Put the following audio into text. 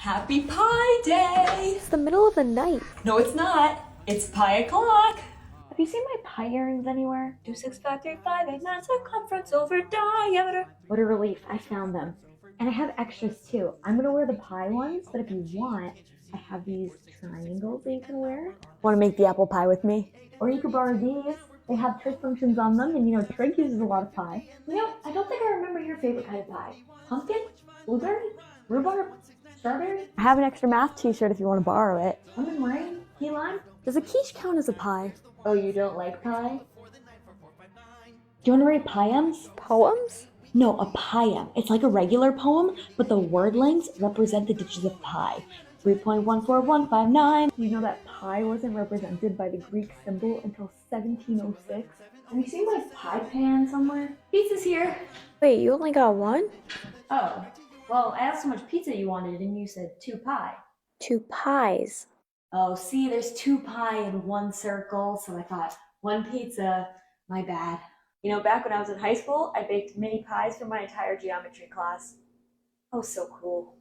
Happy Pie Day! It's the middle of the night. No, it's not. It's pie o'clock. Have you seen my pie earrings anywhere? 2, 6, 5, 3, 5, 8, 9 circumference over diameter. What a relief, I found them. And I have extras too. I'm gonna wear the pie ones, but if you want, I have these triangles that you can wear. Want to make the apple pie with me? Or you could borrow these. They have trig functions on them, and trig uses a lot of pie. I don't think I remember your favorite kind of pie. Pumpkin? Blueberry? Rhubarb? Strawberry? I have an extra math t-shirt if you want to borrow it. Lemon meringue? Key lime? Does a quiche count as a pie? Oh, you don't like pie? Do you want to read poems? Poems? No, a poem. It's like a regular poem, but the word lengths represent the digits of pi. 3.14159. You know that pi wasn't represented by the Greek symbol until 1706? Have you seen my pie pan somewhere? Pizza's here. Wait, you only got one? Oh, well, I asked how much pizza you wanted, and you said 2 pie. 2 pies. Oh, see, there's 2 pie in one circle, so I thought 1 pizza. My bad. Back when I was in high school, I baked mini pies for my entire geometry class. Oh, so cool.